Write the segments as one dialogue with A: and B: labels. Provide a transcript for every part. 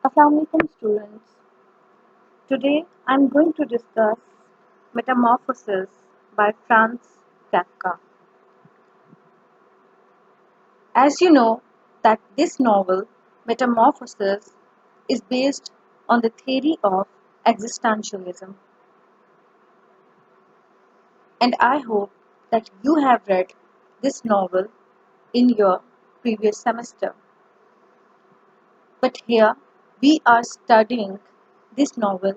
A: Assalamu alaikum students. Today I am going to discuss Metamorphosis by Franz Kafka. As you know that this novel, Metamorphosis, is based on the theory of existentialism, and I hope that you have read this novel in your previous semester. But here we are studying this novel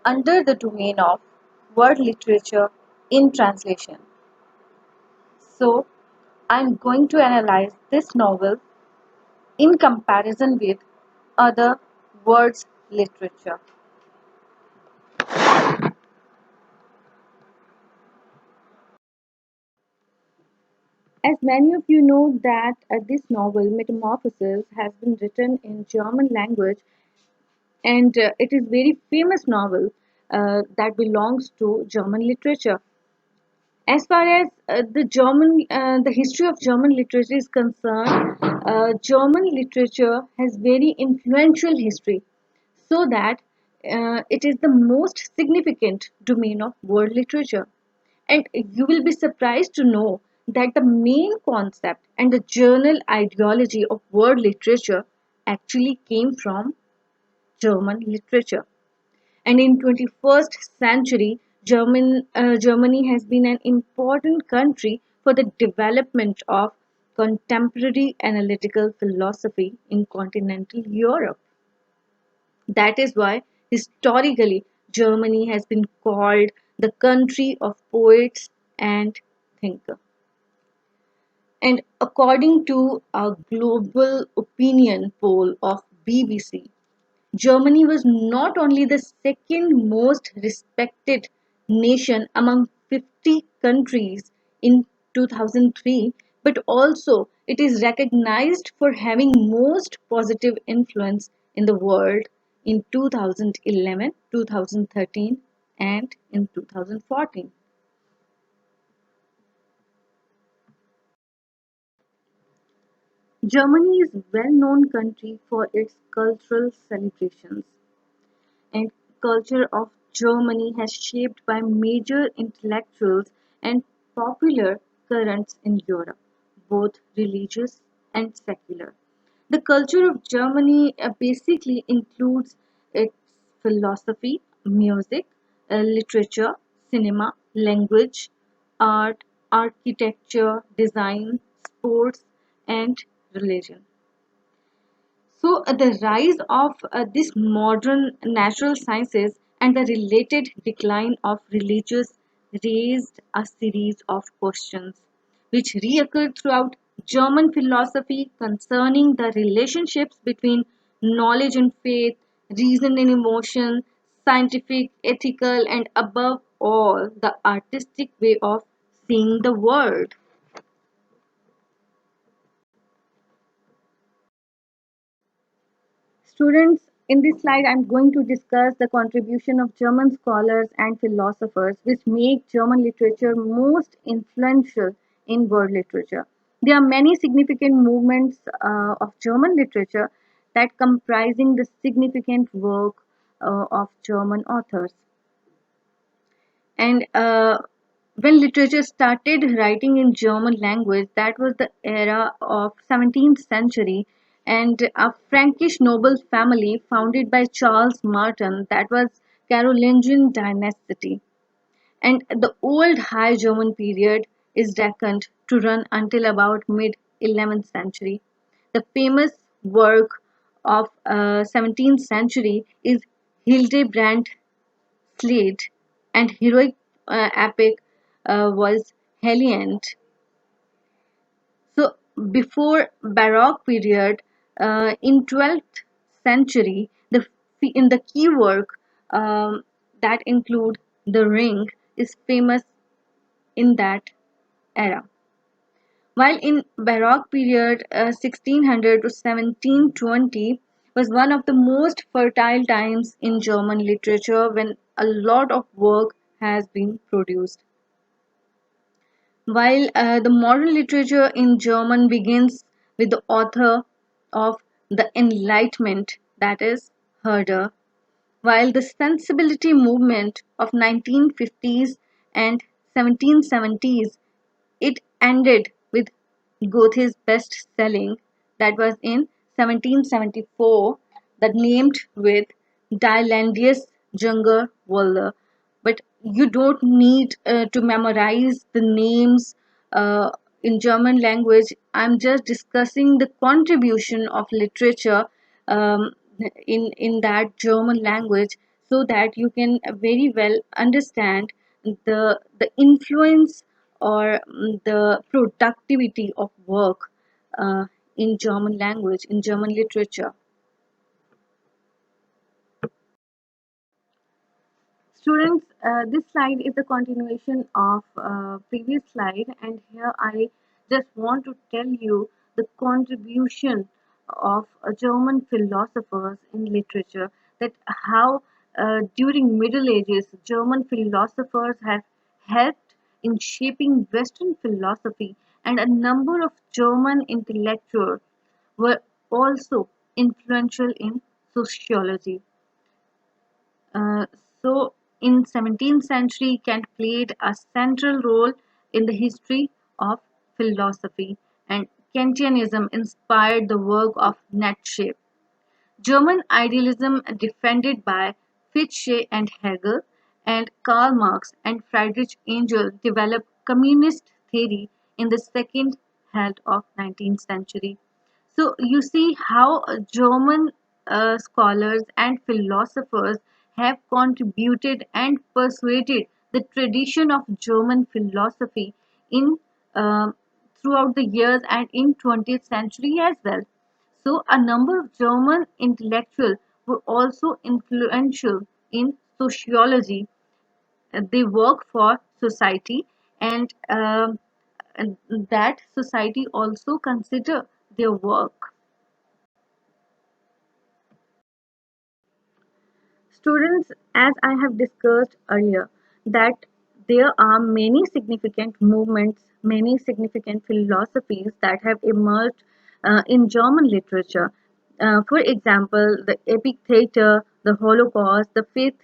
A: under the domain of world literature in translation. So, I'm going to analyze this novel in comparison with other words literature. As many of you know that this novel Metamorphosis has been written in German language, and it is very famous novel that belongs to German literature. As far as the history of German literature is concerned, German literature has very influential history, so that it is the most significant domain of world literature. And you will be surprised to know that the main concept and the journal ideology of world literature actually came from German literature. And in 21st century, Germany has been an important country for the development of contemporary analytical philosophy in continental Europe. That is why historically Germany has been called the country of poets and thinkers. And according to a global opinion poll of BBC, Germany was not only the second most respected nation among 50 countries in 2003, but also it is recognized for having most positive influence in the world in 2011, 2013, and in 2014. Germany is a well-known country for its cultural celebrations, and culture of Germany has shaped by major intellectuals and popular currents in Europe, both religious and secular. The culture of Germany basically includes its philosophy, music, literature, cinema, language, art, architecture, design, sports, and religion. So, the rise of this modern natural sciences and the related decline of religious raised a series of questions which reoccurred throughout German philosophy concerning the relationships between knowledge and faith, reason and emotion, scientific, ethical, and above all, the artistic way of seeing the world. Students, in this slide, I'm going to discuss the contribution of German scholars and philosophers which make German literature most influential in world literature. There are many significant movements of German literature that comprising the significant work of German authors. And when literature started writing in German language, that was the era of 17th century, and a Frankish noble family founded by Charles Martin, that was Carolingian dynasty. And the old High German period is reckoned to run until about mid 11th century. The famous work of 17th century is Hildebrand Slade, and heroic epic was Heliant. So before Baroque period, in 12th century, in the key work that include the Ring is famous in that era. While in Baroque period, 1600 to 1720 was one of the most fertile times in German literature when a lot of work has been produced. While the modern literature in German begins with the author of the Enlightenment, that is herder, while the sensibility movement of 1950s and 1770s, it ended with Goethe's best-selling that was in 1774 that named with Die Junge Wälder. But you don't need to memorize the names uh, in German language. I'm just discussing the contribution of literature um, in that German language so that you can very well understand the influence or the productivity of work uh, in German language, in German literature. Students, this slide is a continuation of previous slide, and here I just want to tell you the contribution of German philosophers in literature, that how during Middle Ages German philosophers have helped in shaping Western philosophy, and a number of German intellectuals were also influential in sociology. Uh, so, in 17th century, Kant played a central role in the history of philosophy, and Kantianism inspired the work of Nietzsche. German idealism, defended by Fichte and Hegel, and Karl Marx and Friedrich Engels, developed communist theory in the second half of 19th century. So you see how German scholars and philosophers have contributed and persuaded the tradition of German philosophy in uh, throughout the years and in 20th century as well. So a number of German intellectuals were also influential in sociology. They work for society, and that society also consider their work. Students, as I have discussed earlier, that there are many significant movements, many significant philosophies that have emerged in German literature. For example, the epic theater, the Holocaust, the faith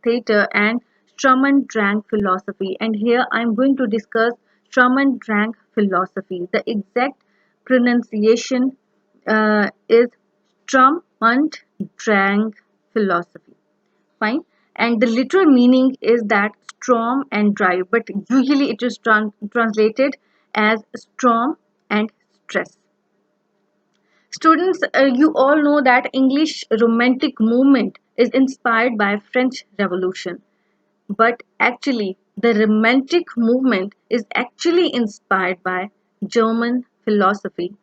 A: theater, and Strum and Drang philosophy. And here I'm going to discuss Strum and Drang philosophy. The exact pronunciation is Strum und Drang philosophy. Fine. And the literal meaning is that storm and drive, but usually it is translated as storm and stress. Students, you all know that English romantic movement is inspired by French Revolution, but actually the romantic movement is actually inspired by German philosophy,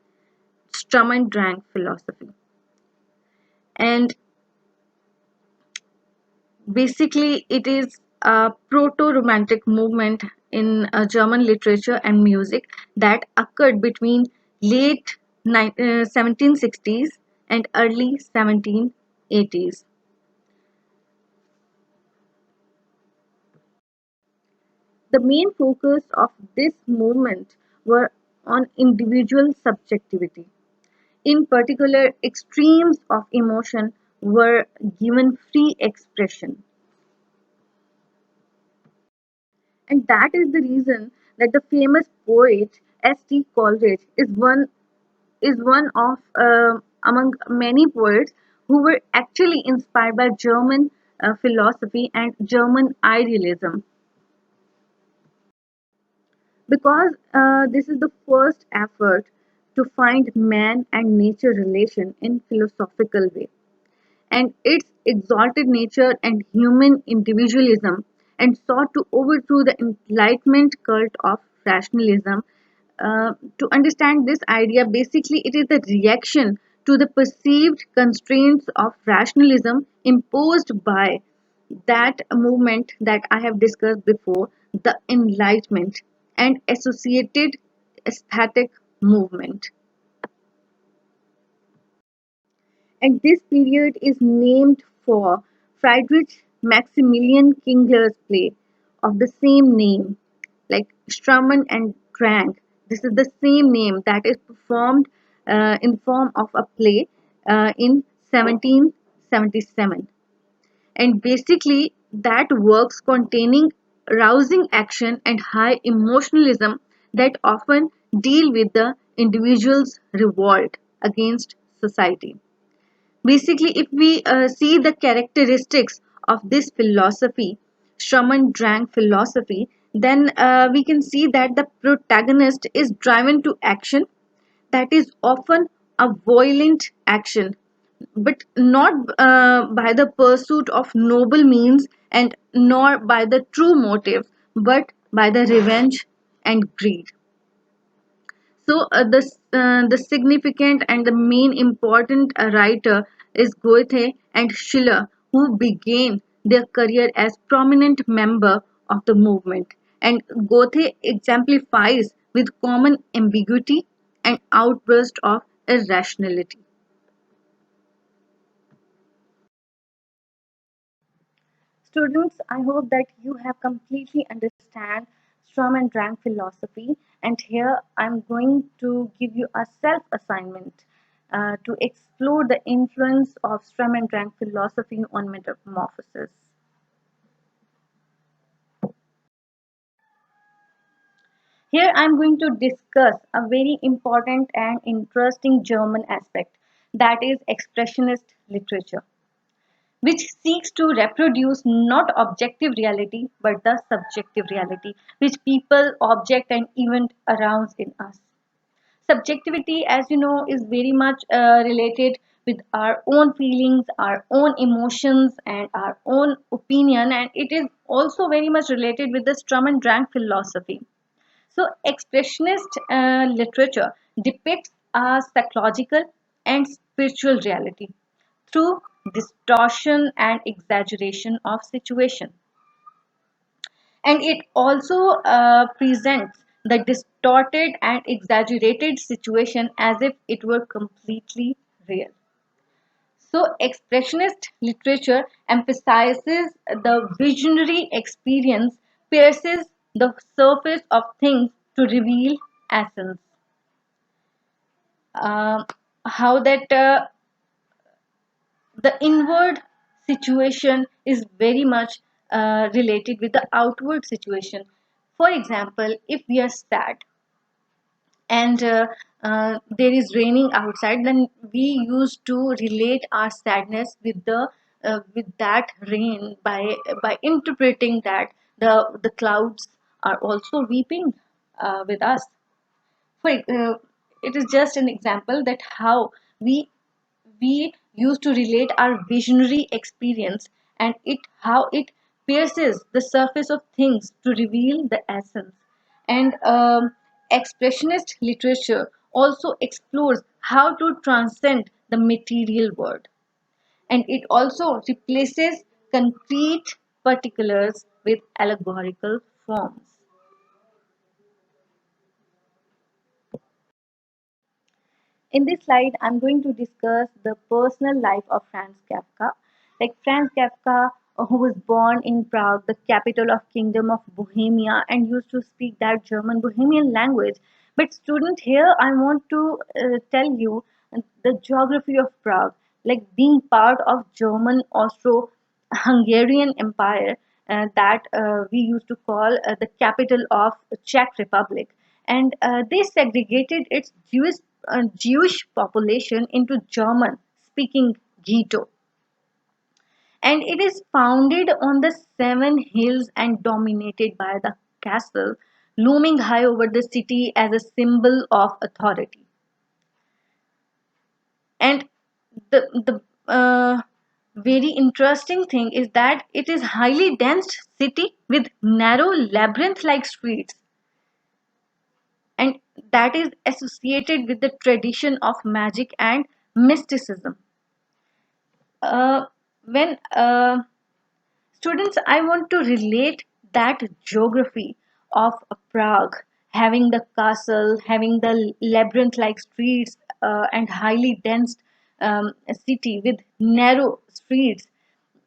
A: Sturm and Drang philosophy. And basically, it is a proto-romantic movement in German literature and music that occurred between late 1760s and early 1780s. The main focus of this movement were on individual subjectivity. In particular, extremes of emotion were given free expression. And that is the reason that the famous poet S.T. Coleridge is one of among many poets who were actually inspired by German philosophy and German idealism, because this is the first effort to find man and nature relation in philosophical way, and its exalted nature and human individualism, and sought to overthrow the Enlightenment cult of rationalism. To understand this idea, basically, it is the reaction to the perceived constraints of rationalism imposed by that movement that I have discussed before, the Enlightenment and associated aesthetic movement. And this period is named for Friedrich Maximilian Kingler's play of the same name, like Strammen and Drang. This is the same name that is performed in form of a play in 1760. 1777. And basically, that works containing rousing action and high emotionalism that often deal with the individual's revolt against society. Basically, if we see the characteristics of this philosophy, Shraman Drang philosophy, then we can see that the protagonist is driven to action that is often a violent action, but not by the pursuit of noble means and nor by the true motive, but by the revenge and greed. So the significant and the main important writer is Goethe and Schiller, who began their career as prominent member of the movement. And Goethe exemplifies with common ambiguity and outburst of irrationality. Students, I hope that you have completely understand Strom and Drang philosophy. And here I'm going to give you a self assignment to explore the influence of Strom and Drang philosophy on metamorphosis. Here I'm going to discuss a very important and interesting German aspect, that is expressionist literature, which seeks to reproduce not objective reality but the subjective reality which people, object, and event arouse in us. Subjectivity, as you know, is very much related with our own feelings, our own emotions, and our own opinion, and it is also very much related with the Strum and Drang philosophy. So, expressionist literature depicts a psychological and spiritual reality through distortion and exaggeration of situation. And it also presents the distorted and exaggerated situation as if it were completely real. So, expressionist literature emphasizes the visionary experience, pierces the surface of things to reveal essence. Uh, how that the inward situation is very much related with the outward situation. For example, if we are sad and there is raining outside, then we used to relate our sadness with that rain by interpreting that the clouds are also weeping with us. For it is just an example that how we we used to relate our visionary experience, and it how it pierces the surface of things to reveal the essence. And expressionist literature also explores how to transcend the material world, and it also replaces concrete particulars with allegorical forms. In this slide, I'm going to discuss the personal life of Franz Kafka. Like Franz Kafka, who was born in Prague, the capital of Kingdom of Bohemia, and used to speak that German Bohemian language. But student, here I want to tell you the geography of Prague, like being part of German Austro-Hungarian Empire, that we used to call the capital of Czech Republic, and they segregated its Jewish population into German-speaking ghetto, and it is founded on the seven hills and dominated by the castle, looming high over the city as a symbol of authority. And the very interesting thing is that it is highly dense city with narrow labyrinth-like streets, and that is associated with the tradition of magic and mysticism. When Students, I want to relate that geography of Prague, having the castle, having the labyrinth-like streets, and highly dense city with narrow streets,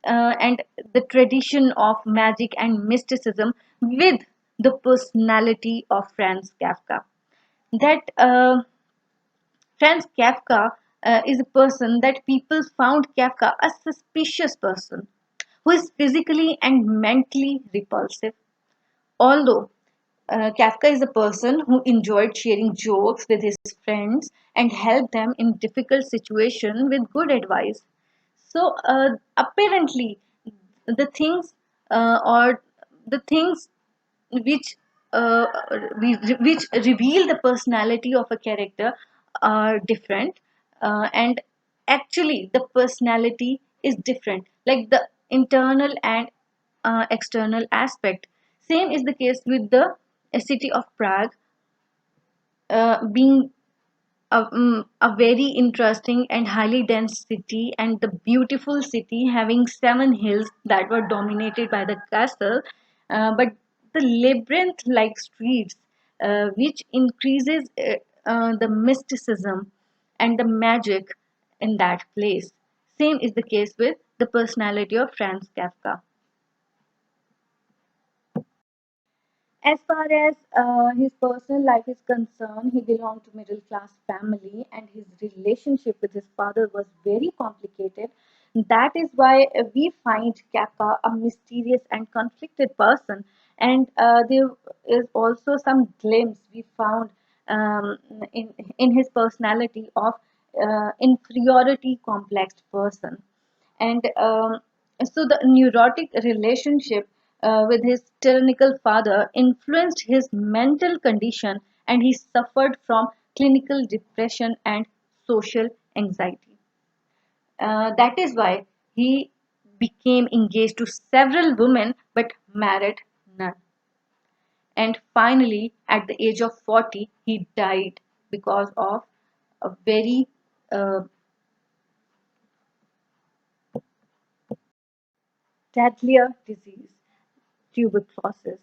A: and the tradition of magic and mysticism with the personality of Franz Kafka. That Franz Kafka is a person that people found Kafka a suspicious person who is physically and mentally repulsive. Although Kafka is a person who enjoyed sharing jokes with his friends and helped them in difficult situations with good advice. So apparently, the things or the things which uh, which reveal the personality of a character are different, and actually the personality is different, like the internal and external aspect. Same is the case with the city of Prague, being a very interesting and highly dense city, and the beautiful city having seven hills that were dominated by the castle, but the labyrinth like streets, which increases the mysticism and the magic in that place. Same is the case with the personality of Franz Kafka. As far as his personal life is concerned, he belonged to middle class family, and his relationship with his father was very complicated. That is why we find Kafka a mysterious and conflicted person. And there is also some glimpse we found um, in his personality of inferiority complex person. And so the neurotic relationship with his tyrannical father influenced his mental condition, and he suffered from clinical depression and social anxiety. That is why he became engaged to several women but married none. And finally, at the age of 40, he died because of a very deadlier disease, tuberculosis.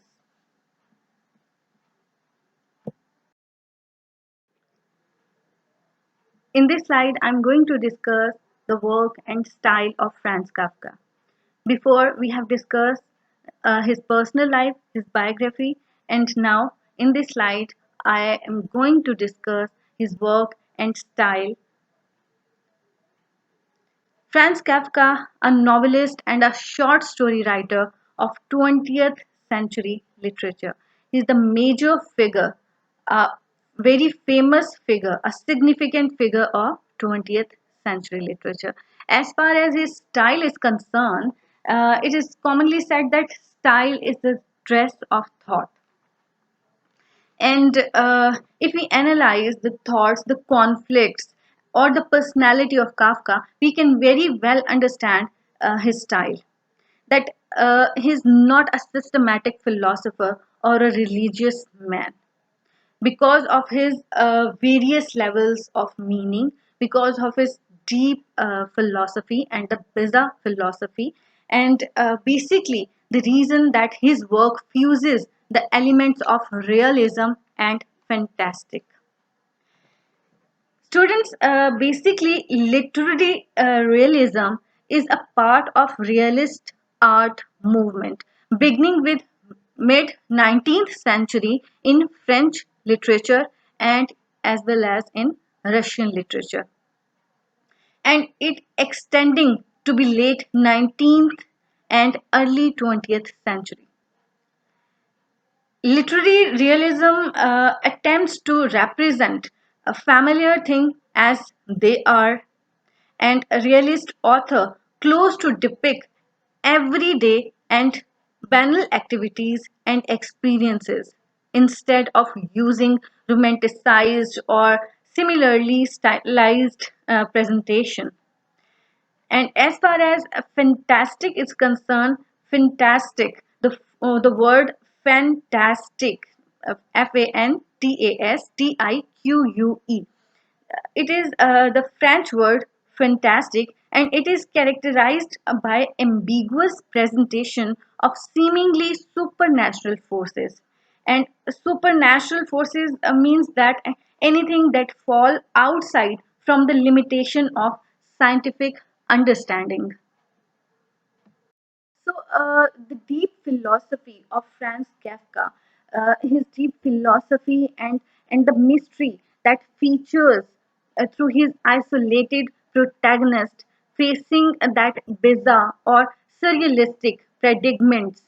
A: In this slide, I'm going to discuss the work and style of Franz Kafka. Before, we have discussed his personal life, his biography, and now in this slide, I am going to discuss his work and style. Franz Kafka, a novelist and a short story writer of 20th century literature, is the major figure, a very famous figure, a significant figure of 20th century literature. As far as his style is concerned, it is commonly said that style is the dress of thought. And if we analyze the thoughts, the conflicts, or the personality of Kafka, we can very well understand his style. That he's not a systematic philosopher or a religious man, because of his various levels of meaning, because of his deep philosophy and the bizarre philosophy, and basically the reason that his work fuses the elements of realism and fantastic. Students, basically, literary realism is a part of realist art movement, beginning with mid 19th century in French literature and as well as in Russian literature, and it extending to be late 19th and early 20th century. Literary realism attempts to represent a familiar thing as they are, and a realist author close to depict everyday and banal activities and experiences instead of using romanticized or similarly stylized presentation. And as far as fantastic is concerned, fantastic, the word fantastic, Fantastique, it is the French word fantastic, and it is characterized by ambiguous presentation of seemingly supernatural forces. And supernatural forces means that anything that fall outside from the limitation of scientific understanding. So, the deep philosophy of Franz Kafka, his deep philosophy and the mystery that features through his isolated protagonist facing that bizarre or surrealistic predicaments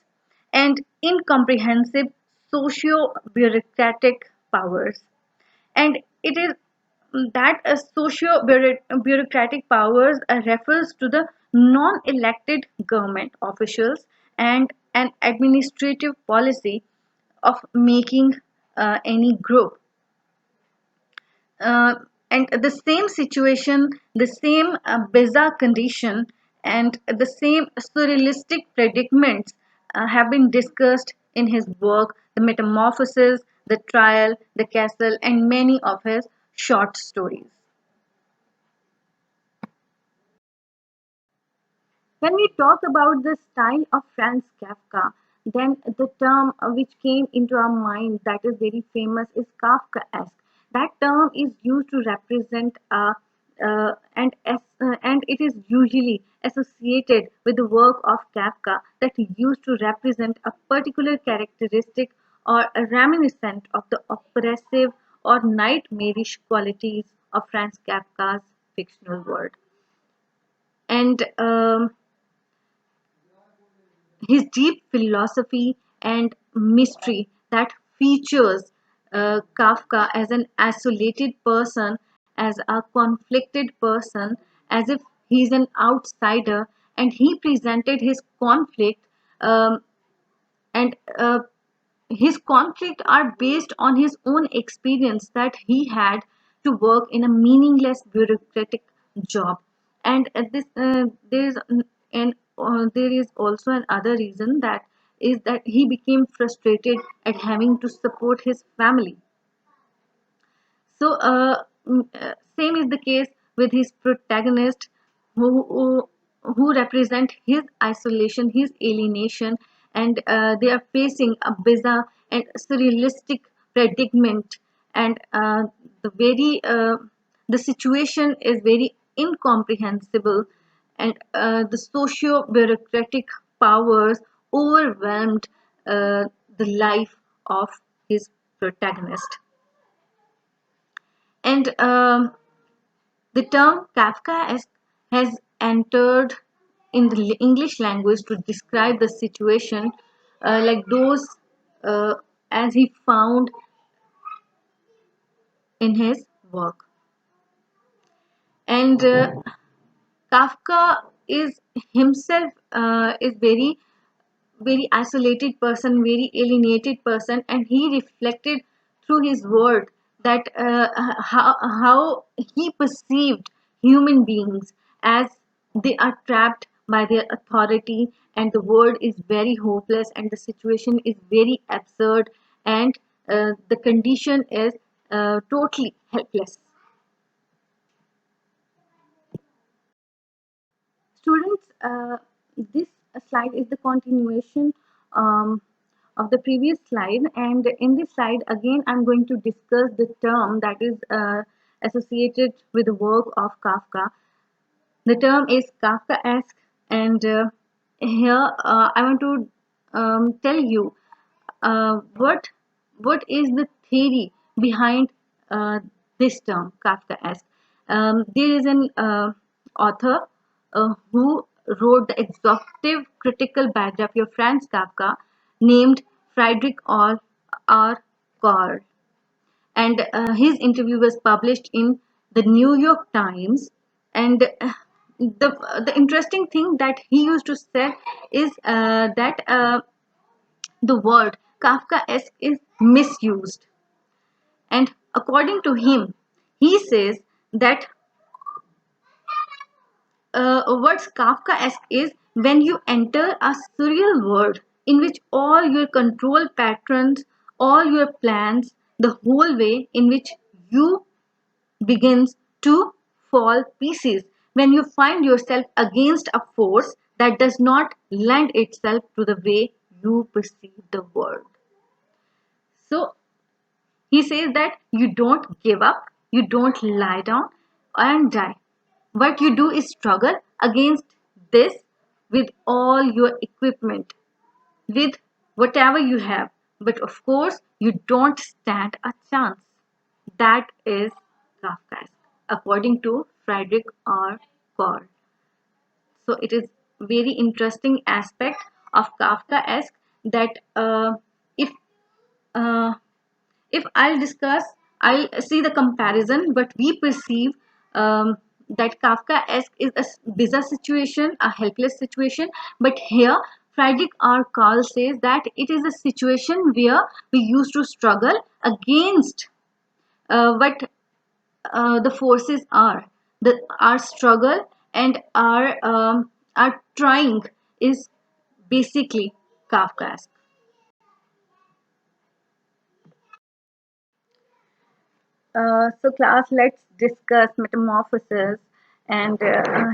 A: and incomprehensive socio-bureaucratic powers. And it is that socio-bureaucratic powers refers to the non-elected government officials and an administrative policy of making any group uh, and the same situation, the same bizarre condition, and the same surrealistic predicaments have been discussed in his work, The Metamorphosis, The Trial, The Castle, and many of his short stories. When we talk about the style of Franz Kafka, then the term which came into our mind that is very famous is Kafkaesque. That term is used to represent and it is usually associated with the work of Kafka that used to represent a particular characteristic or a reminiscent of the oppressive or nightmarish qualities of Franz Kafka's fictional world. And his deep philosophy and mystery that features Kafka as an isolated person, as a conflicted person, as if he's an outsider, and he presented his conflict and his conflict are based on his own experience that he had to work in a meaningless bureaucratic job. And at this there is there is also another reason that is that he became frustrated at having to support his family. So, same is the case with his protagonist, who represent his isolation, his alienation, and they are facing a bizarre and surrealistic predicament, and the situation is very incomprehensible, and the socio-bureaucratic powers overwhelmed the life of his protagonist. And the term Kafkaesque has entered in the English language to describe the situation like those uh, as he found in his work. And Kafka is himself is very isolated person, very alienated person, and he reflected through his word that how he perceived human beings as they are trapped by their authority, and the world is very hopeless, and the situation is very absurd, and the condition is totally helpless. Students, this slide is the continuation um, of the previous slide, and in this slide again I'm going to discuss the term that is associated with the work of Kafka. The term is Kafkaesque, and here I want to tell you what is the theory behind this term Kafkaesque. There is an author who wrote the exhaustive critical biography of Franz Kafka named Friedrich R. Karl, and his interview was published in the New York Times. And the interesting thing that he used to say is that the word Kafkaesque is misused. And according to him, he says that what's Kafkaesque is when you enter a surreal world in which all your control patterns, all your plans, the whole way in which you begins to fall pieces, when you find yourself against a force that does not lend itself to the way you perceive the world. So he says that you don't give up, you don't lie down and die. What you do is struggle against this with all your equipment, with whatever you have. But of course, you don't stand a chance. That is Kafka. according to Friedrich R. Core. So it is very interesting aspect of Kafkaesque that if uh, if I'll discuss, I'll see the comparison, but we perceive that Kafkaesque is a bizarre situation, a helpless situation. But here, Friedrich R. Karl says that it is a situation where we used to struggle against what the forces are. Our struggle and our trying is basically Kafkaesque. So class, let's discuss Metamorphosis. And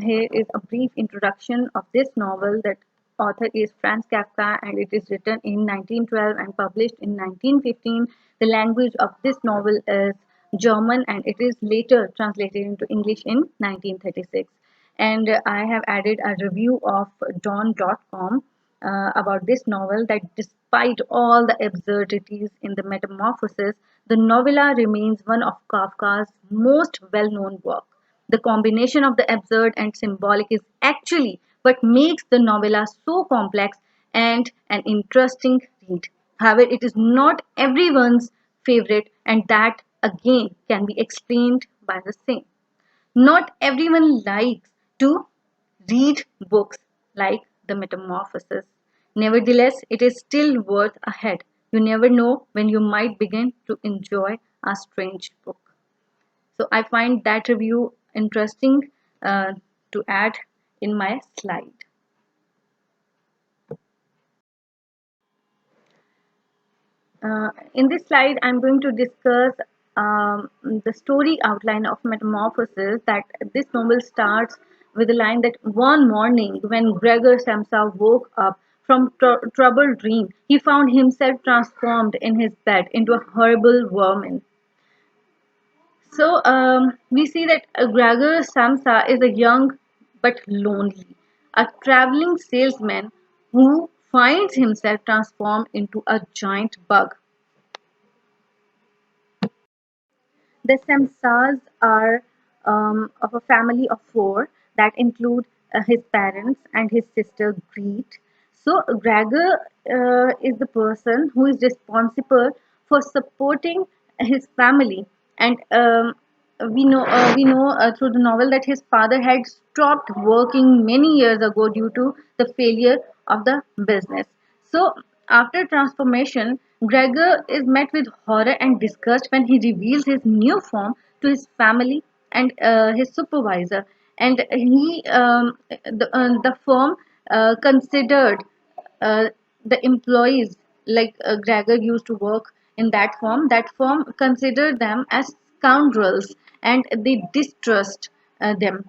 A: here is a brief introduction of this novel. That author is Franz Kafka, and it is written in 1912 and published in 1915. The language of this novel is German, and it is later translated into English in 1936. And I have added a review of Dawn.com about this novel, that despite all the absurdities in the Metamorphosis, the novella remains one of Kafka's most well known work. The combination of the absurd and symbolic is actually what makes the novella so complex and an interesting read. However, it is not everyone's favorite, and that again can be explained by the same. Not everyone likes to read books like The Metamorphosis. Nevertheless, it is still worth a head. You never know when you might begin to enjoy a strange book. So I find that review interesting to add in my slide. In this slide, I'm going to discuss the story outline of Metamorphosis. That this novel starts with a line that one morning, when Gregor Samsa woke up from troubled dream, he found himself transformed in his bed into a horrible vermin. So we see that Gregor Samsa is a young but lonely, a traveling salesman who finds himself transformed into a giant bug. The Samsas are of a family of four that include his parents and his sister Greet. So Gregor is the person who is responsible for supporting his family, and we know through the novel that his father had stopped working many years ago due to the failure of the business. So, after transformation, Gregor is met with horror and disgust when he reveals his new form to his family and his supervisor. And the firm considered the employees, like Gregor used to work in that firm. That firm considered them as scoundrels, and they distrust them.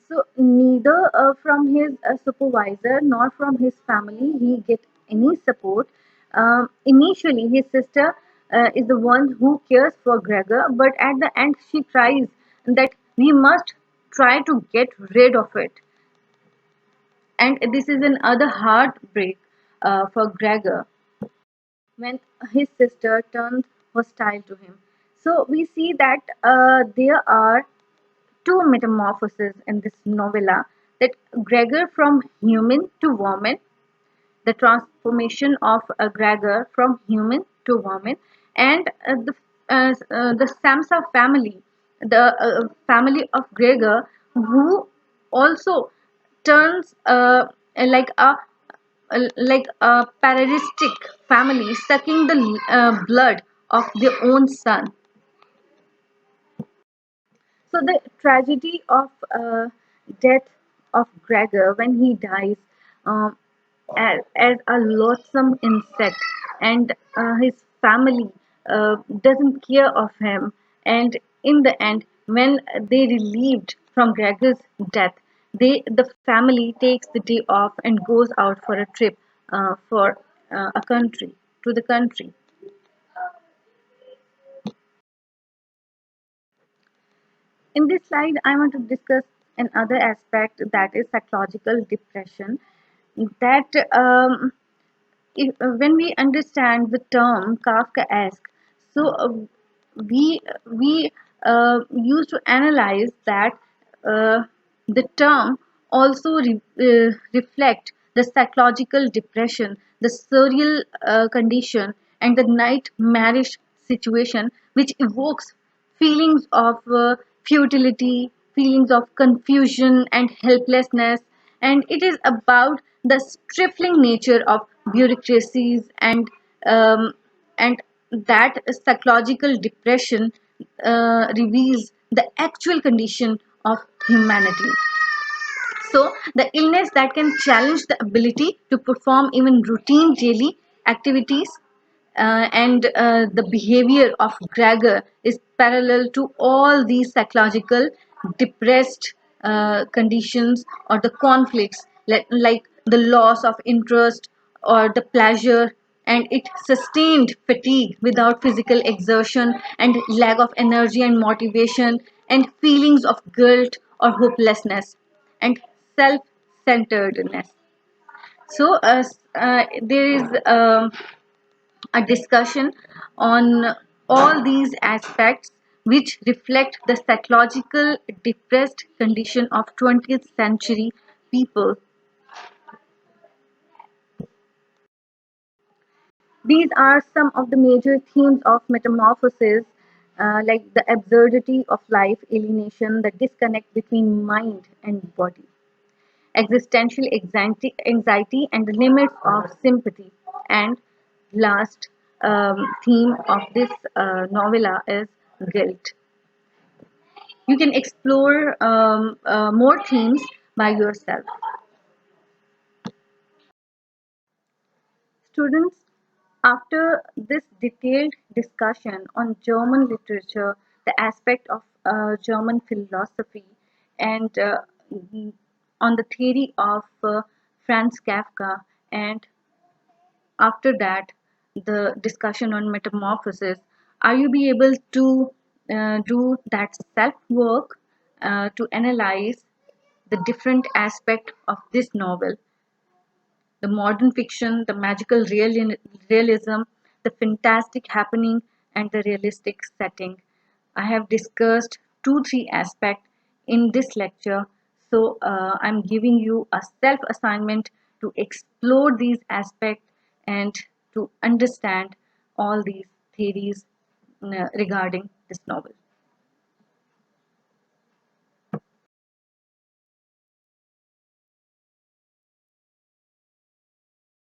A: So neither from his supervisor nor from his family he get any support. Initially, his sister is the one who cares for Gregor, but at the end she cries that we must try to get rid of it. And this is another heartbreak for Gregor when his sister turns hostile to him. So we see that there are two metamorphoses in this novella, that Gregor from human to woman, the transformation of a Gregor from human to woman, and the Samsa family, the family of Gregor, who also turns like a parasitic family, sucking the blood of their own son. So the tragedy of death of Gregor when he dies um, as a loathsome insect, and his family doesn't care of him. And in the end, when they relieved from Gregor's death, the family takes the day off and goes out for a trip for a country to the country. In this slide, I want to discuss another aspect, that is psychological depression. That when we understand the term Kafkaesque, so we used to analyze that uh, the term also reflect the psychological depression, the surreal condition, and the nightmarish situation which evokes feelings of futility, feelings of confusion and helplessness, and it is about the stifling nature of bureaucracies um, and that psychological depression reveals the actual condition of humanity. So, the illness that can challenge the ability to perform even routine daily activities, and the behavior of Gregor is parallel to all these psychological depressed conditions or the conflicts, like the loss of interest or the pleasure, and it sustained fatigue without physical exertion, and lack of energy and motivation, and feelings of guilt or hopelessness, and self-centeredness. So there is a discussion on all these aspects which reflect the psychological depressed condition of 20th century people. These are some of the major themes of Metamorphosis, like the absurdity of life, alienation, the disconnect between mind and body, existential anxiety and the limits of sympathy. And last theme of this novella is guilt. You can explore more themes by yourself. Students, after this detailed discussion on German literature, the aspect of German philosophy, and on the theory of Franz Kafka, and after that, the discussion on metamorphosis, are you be able to do that self work to analyze the different aspect of this novel, the modern fiction, the magical realism, the fantastic happening, and the realistic setting. I have discussed two, three aspects in this lecture. So I'm giving you a self assignment to explore these aspects and to understand all these theories regarding this novel.